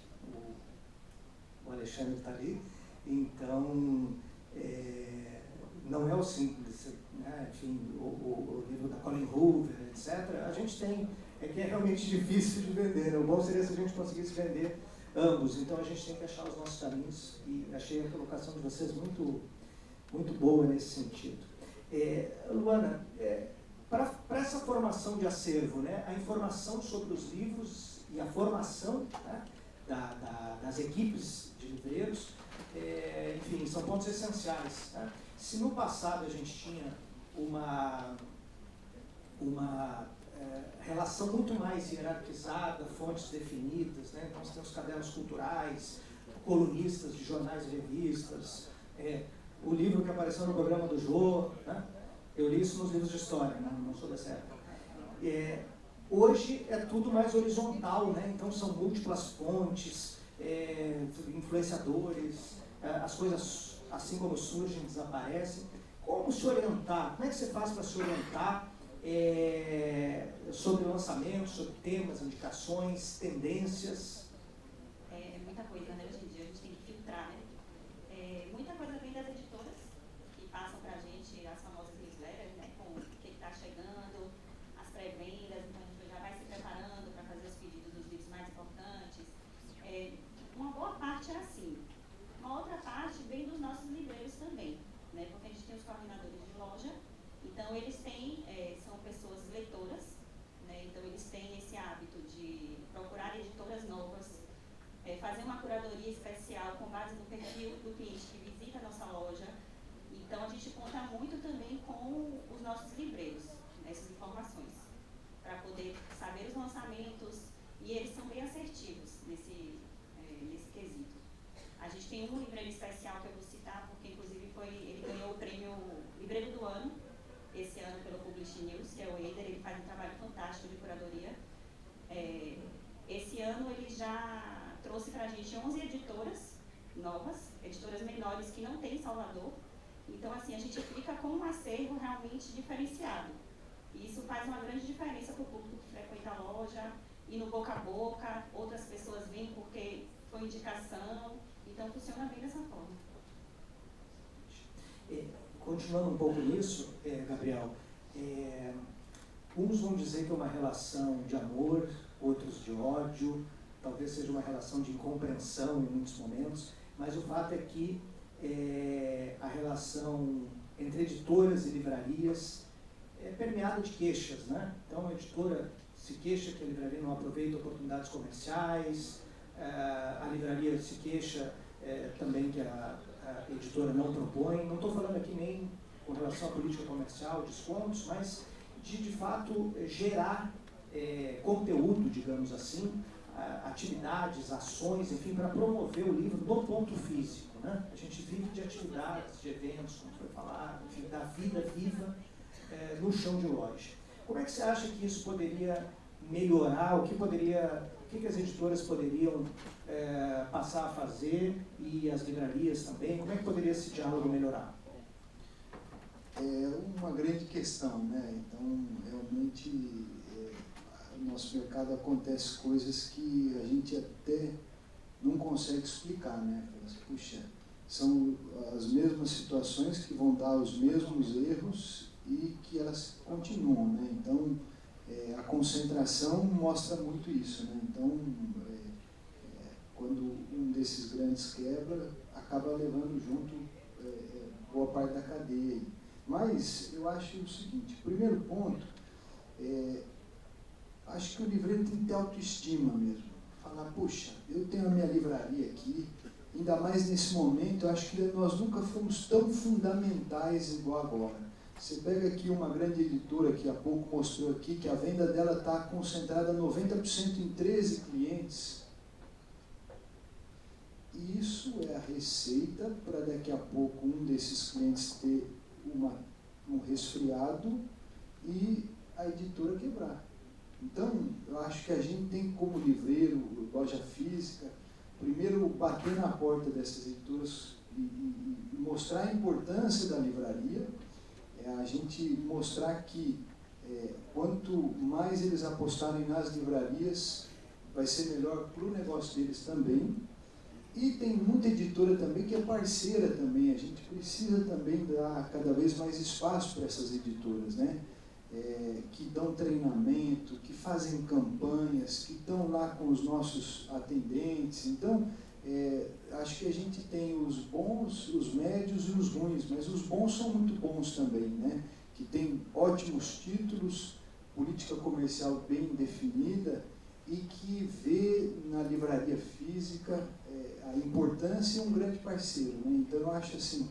o Alexandre está ali. Então, não é o simples, né? Enfim, o livro da Colin Hoover, etc. A gente tem, que é realmente difícil de vender, né? O bom seria se a gente conseguisse vender ambos, então a gente tem que achar os nossos caminhos, e achei a colocação de vocês muito, muito boa nesse sentido. Luana, para essa formação de acervo, né, a informação sobre os livros e a formação, né, das equipes de livreiros, enfim, são pontos essenciais, né? Se no passado a gente tinha uma relação muito mais hierarquizada, fontes definidas, né? Então, nós temos cadernos culturais, colunistas de jornais e revistas, o livro que apareceu no programa do Jô, né? Eu li isso nos livros de história, né? Não sou dessa época. Hoje é tudo mais horizontal, né? Então são múltiplas fontes, influenciadores, as coisas, assim como surgem, desaparecem. Como se orientar? Como é que você faz para se orientar sobre lançamentos, sobre temas, indicações, tendências?
É muita coisa, né? Hoje em dia a gente tem que filtrar, né? Muita coisa vem das editoras, que passam para a gente as famosas newsletters, né? Com o que está chegando, as pré-vendas, então a gente já vai se preparando para fazer os pedidos dos livros mais importantes. Uma boa parte é assim. Uma outra parte vem dos nossos livreiros também, né? Porque a gente tem os coordenadores de loja, então eles têm, são pessoas leitoras, né? Então eles têm esse hábito de procurar editoras novas, fazer uma curadoria especial com base no perfil do cliente que visita a nossa loja. Então, a gente conta muito também com os nossos livreiros, essas informações, para poder saber os lançamentos, e eles são bem assertivos nesse quesito. A gente tem um livreiro especial que eu vou citar, porque inclusive ele ganhou o prêmio Livreiro do Ano, esse ano pelo Publish News, que é o Eider. Ele faz um trabalho fantástico de curadoria. Esse ano ele já trouxe para a gente 11 editoras novas, editoras menores que não tem em Salvador. Então, assim, a gente fica com um acervo realmente diferenciado. E isso faz uma grande diferença para o público que frequenta a loja, e no boca a boca, outras pessoas vêm porque foi indicação. Então, funciona bem dessa forma.
Continuando um pouco nisso, Gabriel, uns vão dizer que é uma relação de amor, outros de ódio, talvez seja uma relação de incompreensão em muitos momentos, mas o fato é que a relação entre editoras e livrarias é permeada de queixas, né? Então a editora se queixa que a livraria não aproveita oportunidades comerciais, a livraria se queixa também que a editora não propõe. Não estou falando aqui nem com relação à política comercial, descontos, mas de fato gerar conteúdo, digamos assim, atividades, ações, enfim, para promover o livro no ponto físico, né? A gente vive de atividades, de eventos, como foi falado, enfim, da vida viva no chão de loja. Como é que você acha que isso poderia melhorar? O que as editoras poderiam passar a fazer, e as livrarias também? Como é que poderia esse diálogo melhorar?
É uma grande questão, né? Então, realmente, no nosso mercado acontece coisas que a gente até não consegue explicar, né? Puxa, são as mesmas situações que vão dar os mesmos erros e que elas continuam, né? Então, a concentração mostra muito isso, né? Então, quando um desses grandes quebra, acaba levando junto boa parte da cadeia. Mas eu acho o seguinte: primeiro ponto, acho que o livreiro tem que ter autoestima mesmo. Falar, puxa, eu tenho a minha livraria aqui, ainda mais nesse momento, eu acho que nós nunca fomos tão fundamentais igual agora. Você pega aqui uma grande editora que há pouco mostrou aqui que a venda dela está concentrada 90% em 13 clientes. E isso é a receita para daqui a pouco um desses clientes ter um resfriado e a editora quebrar. Então, eu acho que a gente tem, como livreiro, loja física, primeiro bater na porta dessas editoras e mostrar a importância da livraria, a gente mostrar que quanto mais eles apostarem nas livrarias, vai ser melhor para o negócio deles também. E tem muita editora também que é parceira também. A gente precisa também dar cada vez mais espaço para essas editoras, né? Que dão treinamento, que fazem campanhas, que estão lá com os nossos atendentes. Então, acho que a gente tem os bons, os médios e os ruins, mas os bons são muito bons também, né? Que tem ótimos títulos, política comercial bem definida e que vê na livraria física a importância e um grande parceiro, né? Então, eu acho assim,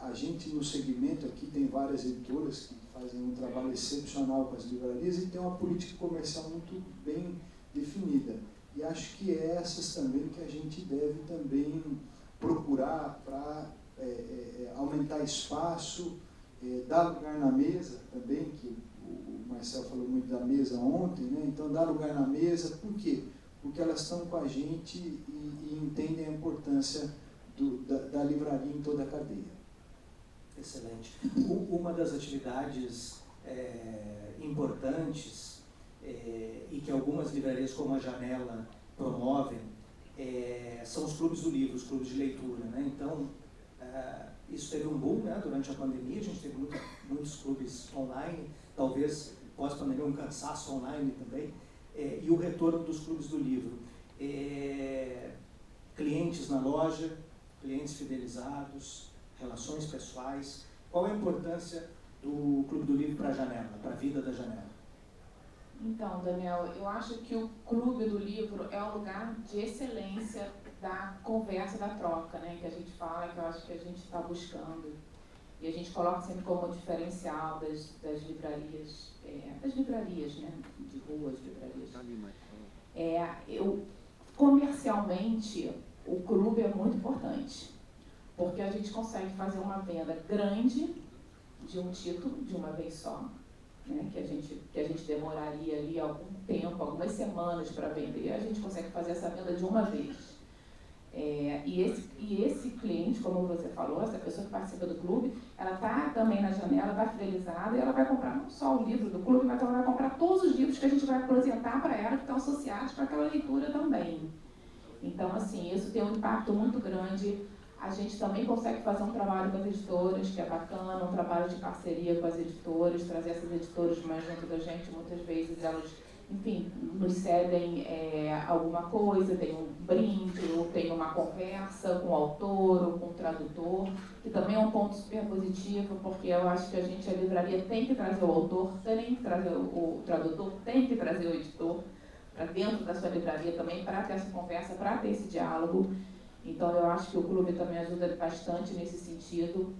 a gente no segmento aqui tem várias editoras que fazem um trabalho excepcional com as livrarias e tem uma política comercial muito bem definida. E acho que é essas também que a gente deve também procurar para aumentar espaço, dar lugar na mesa também, que o Marcelo falou muito da mesa ontem, né? Então dar lugar na mesa, por quê? Porque elas estão com a gente e entendem a importância da livraria em toda a cadeia.
Excelente. Uma das atividades importantes e que algumas livrarias como a Janela promovem são os clubes do livro, os clubes de leitura, né? Então, isso teve um boom, né? Durante a pandemia, a gente teve muitos clubes online, talvez pós-pandemia um cansaço online também, e o retorno dos clubes do livro. Clientes na loja, clientes fidelizados, relações pessoais. Qual é a importância do Clube do Livro para a Janela, para a vida da Janela?
Então, Daniel, eu acho que o Clube do Livro é um lugar de excelência da conversa, da troca, né? Que a gente fala, que eu acho que a gente está buscando. E a gente coloca sempre como diferencial das livrarias, né? De ruas, livrarias. Comercialmente, o clube é muito importante, porque a gente consegue fazer uma venda grande de um título de uma vez só, né, que a gente demoraria ali algum tempo, algumas semanas para vender, a gente consegue fazer essa venda de uma vez. E esse cliente, como você falou, essa pessoa que participa do clube, ela está também na janela, está fidelizada, e ela vai comprar não só o livro do clube, mas ela vai comprar todos os livros que a gente vai apresentar para ela, que estão associados para aquela leitura também. Então, assim, isso tem um impacto muito grande. A gente também consegue fazer um trabalho com as editoras, que é bacana, um trabalho de parceria com as editoras, trazer essas editoras mais junto da gente. Muitas vezes elas, enfim, nos cedem alguma coisa, tem um brinde, ou tem uma conversa com o autor ou com o tradutor, que também é um ponto super positivo, porque eu acho que a livraria tem que trazer o autor, tem que trazer o tradutor, tem que trazer o editor para dentro da sua livraria também, para ter essa conversa, para ter esse diálogo. Então, eu acho que o clube também ajuda bastante nesse sentido.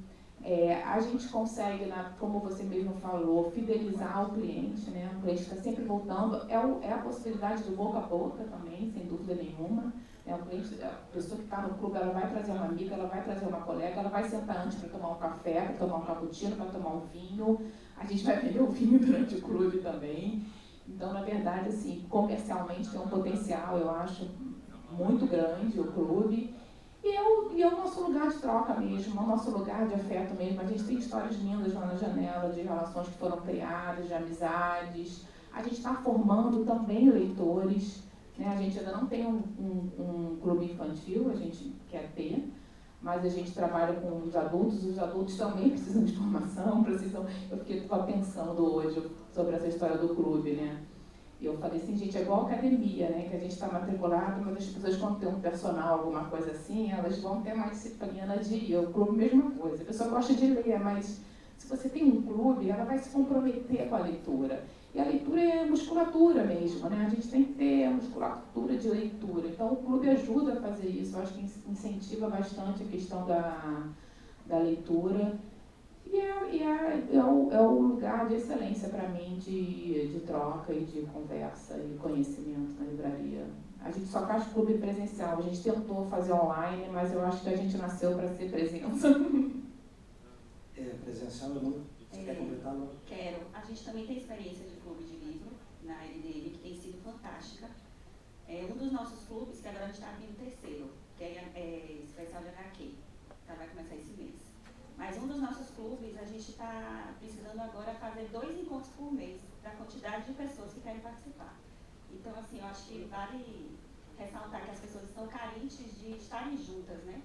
A gente consegue, como você mesmo falou, fidelizar o cliente, né? O cliente está sempre voltando. É a possibilidade do boca a boca também, sem dúvida nenhuma. A pessoa que está no clube, ela vai trazer uma amiga, ela vai trazer uma colega, ela vai sentar antes para tomar um café, para tomar um cappuccino, para tomar um vinho. A gente vai vender o vinho durante o clube também. Então, na verdade, assim, comercialmente tem um potencial, eu acho, muito grande o clube. E é o nosso lugar de troca mesmo, é o nosso lugar de afeto mesmo. A gente tem histórias lindas lá na janela, de relações que foram criadas, de amizades. A gente está formando também leitores, né? A gente ainda não tem um clube infantil, a gente quer ter, mas a gente trabalha com os adultos também precisam de formação, eu estava pensando hoje sobre essa história do clube, né? E eu falei assim, gente, é igual academia, né? Que a gente está matriculado, mas as pessoas quando tem um personal, alguma coisa assim, elas vão ter mais disciplina de ir. O clube, mesma coisa. A pessoa gosta de ler, mas se você tem um clube, ela vai se comprometer com a leitura. E a leitura é musculatura mesmo, né? A gente tem que ter a musculatura de leitura. Então, o clube ajuda a fazer isso. Eu acho que incentiva bastante a questão da leitura. E é o lugar de excelência para mim de troca e de conversa e conhecimento na livraria. A gente só faz clube presencial. A gente tentou fazer online, mas eu acho que a gente nasceu para ser presença.
Presencial é muito... Você quer completar?
Quero. A gente também tem experiência de clube de livro na LDM, que tem sido fantástica. Um dos nossos clubes, que agora a gente está abrindo o terceiro, que é especial de HQ, que vai começar esse mês. Mas um dos nossos clubes, a gente está precisando agora fazer 2 encontros por mês, da quantidade de pessoas que querem participar. Então, assim, eu acho que vale ressaltar que as pessoas estão carentes de estarem juntas, né?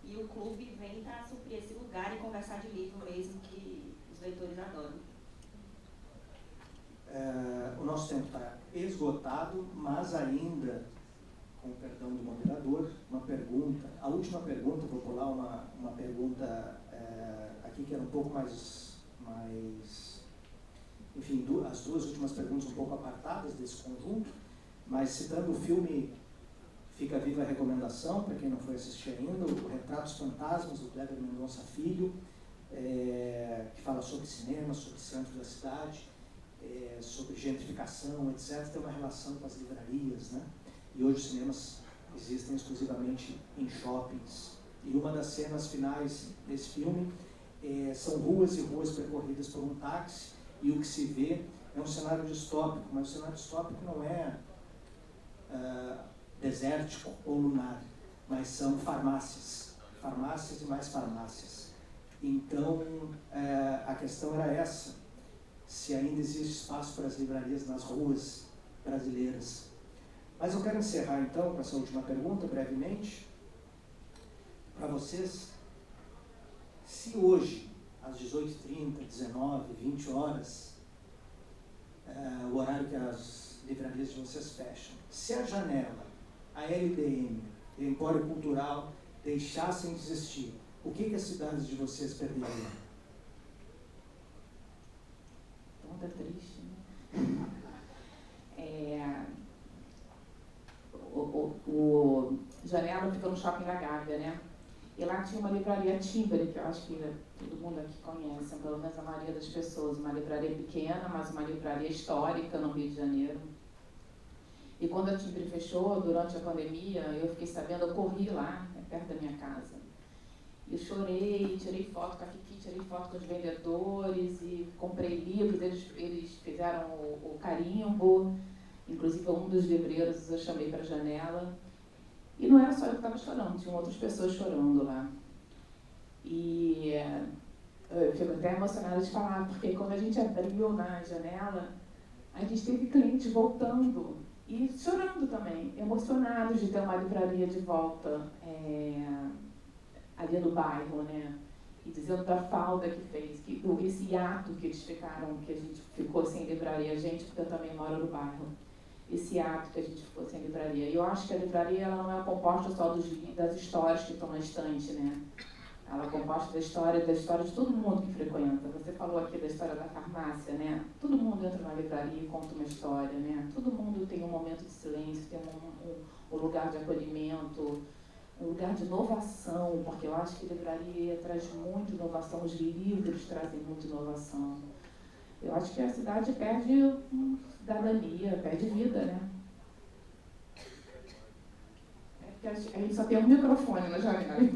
E o clube vem para suprir esse lugar e conversar de livro mesmo, que os leitores adoram.
O nosso tempo está esgotado, mas ainda, com o perdão do moderador, uma pergunta. A última pergunta, vou pular uma pergunta aqui que era um pouco mais enfim, as 2 últimas perguntas um pouco apartadas desse conjunto, mas citando o filme Fica Viva a Recomendação, para quem não foi assistir ainda, o Retratos Fantasmas, do Kleber Mendonça Filho, que fala sobre cinema, sobre centro da cidade, sobre gentrificação, etc. Tem uma relação com as livrarias, né? E hoje os cinemas existem exclusivamente em shoppings. E uma das cenas finais desse filme são ruas e ruas percorridas por um táxi, e o que se vê é um cenário distópico, mas o cenário distópico não é desértico ou lunar, mas são farmácias e mais farmácias. Então, a questão era essa, se ainda existe espaço para as livrarias nas ruas brasileiras. Mas eu quero encerrar, então, com essa última pergunta, brevemente, para vocês. Se hoje, às 18h30, 19, 20 horas, o horário que as livrarias de vocês fecham, se a Janela, a LDM e o Empório Cultural deixassem de existir, o que as cidades de vocês perderiam?
Pergunta triste, né? Janela fica no Shopping da Gávea, né? E lá tinha uma livraria Timbre, que eu acho que todo mundo aqui conhece, pelo menos a maioria das pessoas. Uma livraria pequena, mas uma livraria histórica no Rio de Janeiro. E quando a Timbre fechou, durante a pandemia, eu fiquei sabendo, eu corri lá, perto da minha casa. Eu chorei, tirei foto com a Kiki, tirei foto com os vendedores e comprei livros, eles fizeram o carimbo, inclusive um dos livreiros eu chamei para a janela. E não era só eu que estava chorando, tinham outras pessoas chorando lá. E eu fico até emocionada de falar, porque quando a gente abriu na janela, a gente teve clientes voltando e chorando também, emocionados de ter uma livraria de volta ali no bairro, né? E dizendo da falta que fez, que esse ato que eles ficaram, que a gente ficou sem livraria, porque eu também moro no bairro. Esse ato que a gente ficou sem livraria. E eu acho que a livraria ela não é composta só das histórias que estão na estante, né? Ela é composta da história de todo mundo que frequenta. Você falou aqui da história da farmácia, né? Todo mundo entra na livraria e conta uma história, né? Todo mundo tem um momento de silêncio, tem um lugar de acolhimento, um lugar de inovação, porque eu acho que a livraria traz muito inovação, os livros trazem muita inovação. Eu acho que a cidade perde cidadania, perde vida, né? Porque a gente só tem um microfone na janela.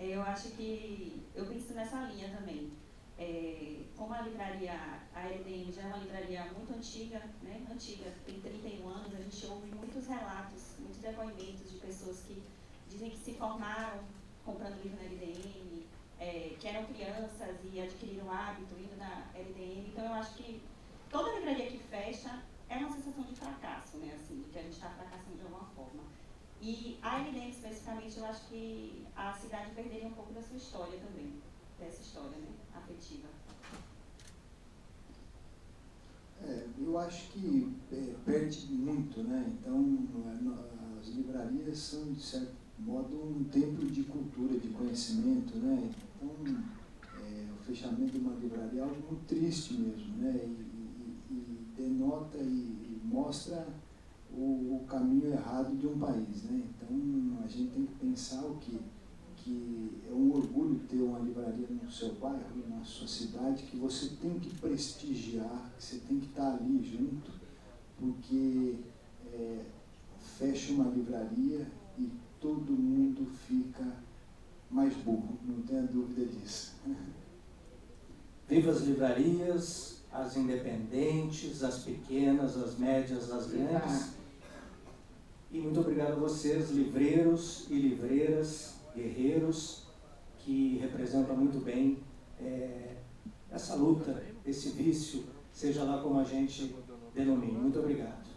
Eu acho que eu penso nessa linha também. Como a livraria, a LDM já é uma livraria muito antiga, né? Antiga, tem 31 anos, a gente ouve muitos relatos, muitos depoimentos de pessoas que dizem que se formaram comprando livro na LDM, que eram crianças e adquiriram o hábito indo na LDM. Então eu acho que toda livraria que fecha é uma sensação de fracasso, né? Assim, de que a gente está fracassando de alguma forma. E a LDM especificamente, eu acho que a cidade perderia um pouco da sua história também, dessa história, né? Afetiva.
Eu acho que perde muito, né? Então, as livrarias são, de certo modo, um templo de cultura, de conhecimento, né? Então, o fechamento de uma livraria é algo muito triste mesmo, né? E denota e mostra o caminho errado de um país, né? Então, a gente tem que pensar que é um orgulho ter uma livraria no seu bairro, na sua cidade, que você tem que prestigiar, que você tem que estar ali junto, porque fecha uma livraria e todo mundo fica mais burro, não tenha dúvida disso.
Viva as livrarias, as independentes, as pequenas, as médias, as grandes. E muito obrigado a vocês, livreiros e livreiras, guerreiros, que representam muito bem essa luta, esse vício, seja lá como a gente denomine. Muito obrigado.